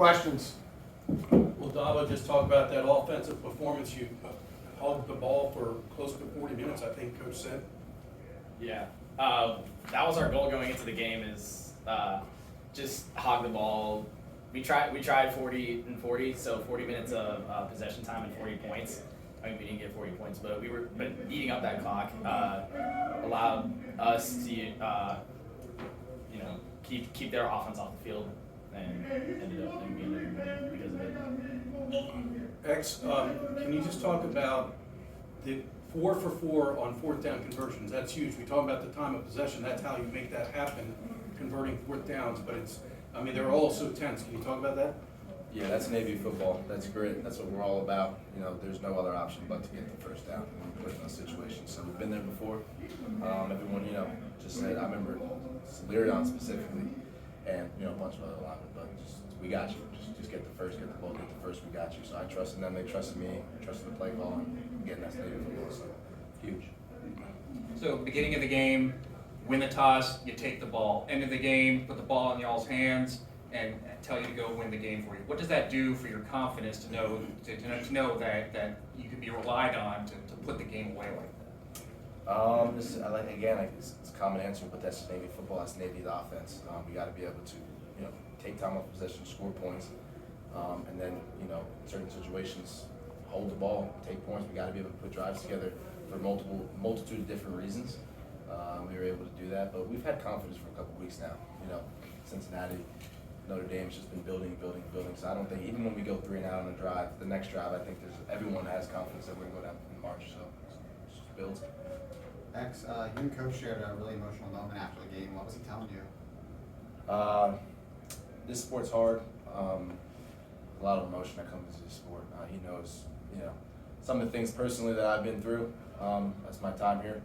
Questions? Well, Daba, just talk about that offensive performance. You held the ball for close to 40 minutes, I think Coach said. Yeah, that was our goal going into the game is just hog the ball. We tried 40 and 40, so 40 minutes of possession time and 40 points. I mean, we didn't get 40 points, but eating up that clock allowed us to keep their offense off the field, and ended up being because of it. X, can you just talk about the 4 for 4 on fourth down conversions? That's huge. We talk about the time of possession. That's how you make that happen, converting fourth downs. But they're all so tense. Can you talk about that? Yeah, that's Navy football. That's grit. That's what we're all about. There's no other option but to get the first down when we put in those situations. So we've been there before. Everyone, just said, I remember Lyrion specifically, and a bunch of other linemen, but we got you. Just get the first, get the ball, get the first, we got you. So I trusted them, they trusted me, I trusted the play call, and again, that's Navy football, so huge. So beginning of the game, win the toss, you take the ball. End of the game, put the ball in y'all's hands and tell you to go win the game for you. What does that do for your confidence to know that you can be relied on to put the game away like that? It's a common answer, but that's Navy football. That's Navy's offense. We got to be able to, take time off possession, score points, and then, in certain situations, hold the ball, take points. We got to be able to put drives together for multitude of different reasons. We were able to do that, but we've had confidence for a couple weeks now. Cincinnati, Notre Dame's just been building. So I don't think, even when we go 3 and out on a drive, the next drive, I think everyone has confidence that we're going to go down in March. So it just builds. X, you and Coach shared a really emotional moment after the game. What was he telling you? This sport's hard. A lot of emotion that comes into this sport. He knows, some of the things personally that I've been through. That's my time here.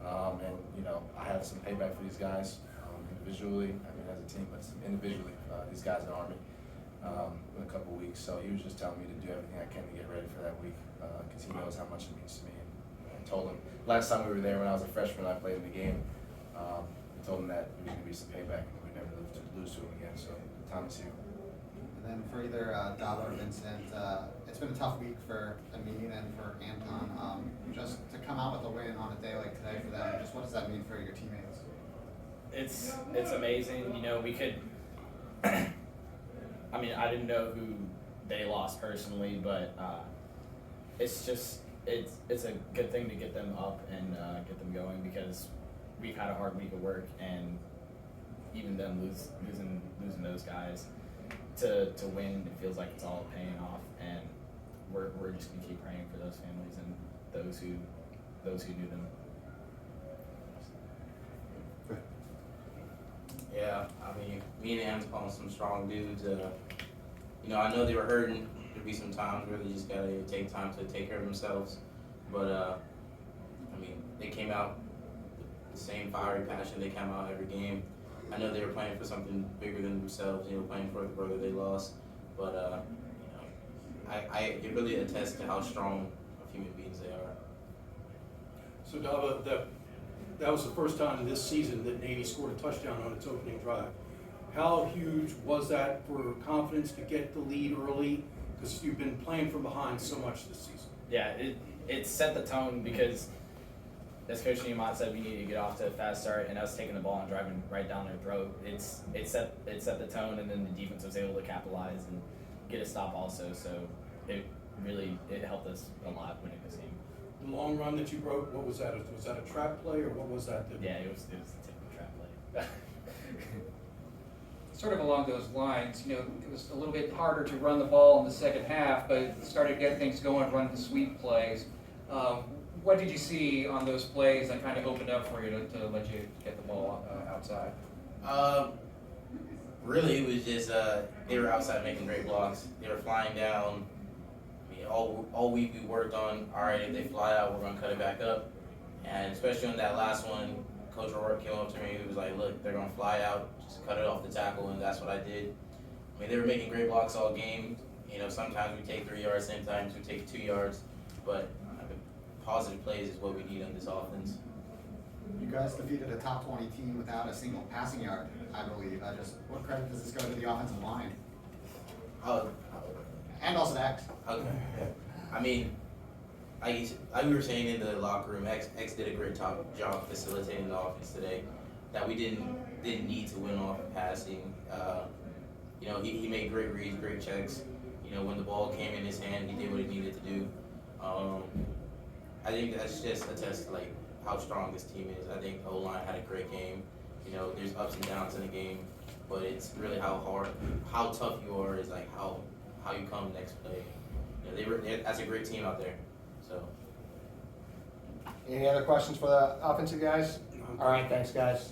And, I have some payback for these guys individually, as a team, but individually, these guys in the Army in a couple of weeks. So he was just telling me to do everything I can to get ready for that week because he knows how much it means to me. And I told him, last time we were there when I was a freshman, I played in the game, I told him that there was going to be some payback and we'd never lose to him again. So the time is here. And then for either Daba or Vincent, it's been a tough week for Amin and for Anton. Just to come out with a win on a day like today for them, just what does that mean for your teammates? It's amazing. We could. I didn't know who they lost personally, but it's a good thing to get them up and get them going because we've had a hard week of work, and even them losing those guys to win, it feels like it's all paying off, and we're just gonna keep praying for those families and those who knew them. Yeah, me and Anton, some strong dudes. I know they were hurting. There'd be some times where they just gotta take time to take care of themselves. But they came out with the same fiery passion they come out every game. I know they were playing for something bigger than themselves. Playing for the brother they lost. But it really attests to how strong of human beings they are. So Daba, that was the first time this season that Navy scored a touchdown on its opening drive. How huge was that for confidence to get the lead early? Because you've been playing from behind so much this season. Yeah, it set the tone because, as Coach Niemot said, we needed to get off to a fast start, and us taking the ball and driving right down their throat, it set the tone, and then the defense was able to capitalize and get a stop also. So it helped us a lot winning this game. The long run that you broke, what was that? Was that a trap play or what was that? Yeah, it was a typical trap play. Sort of along those lines, it was a little bit harder to run the ball in the second half, but started to get things going, running the sweep plays. What did you see on those plays that kind of opened up for you to let you get the ball outside? Really, it was just they were outside making great blocks. They were flying down. All week we worked on, all right, if they fly out, we're going to cut it back up. And especially on that last one, Coach O'Rourke came up to me. He was like, look, they're going to fly out. Just cut it off the tackle, and that's what I did. They were making great blocks all game. Sometimes we take 3 yards, sometimes we take 2 yards. But positive plays is what we need on this offense. You guys defeated a top 20 team without a single passing yard, I believe. What credit does this go to the offensive line? Oh, And also the X. okay. I mean, like we were saying in the locker room, X did a great job facilitating the offense today. That we didn't need to win off of passing. You know, he made great reads, great checks. You know, when the ball came in his hand, he did what he needed to do. I think that's just a test to like how strong this team is. I think O-line had a great game. You know, there's ups and downs in the game, but it's really how tough you are is like how you come next play. You know, that's a great team out there. So. Any other questions for the offensive guys? All right, thanks, guys.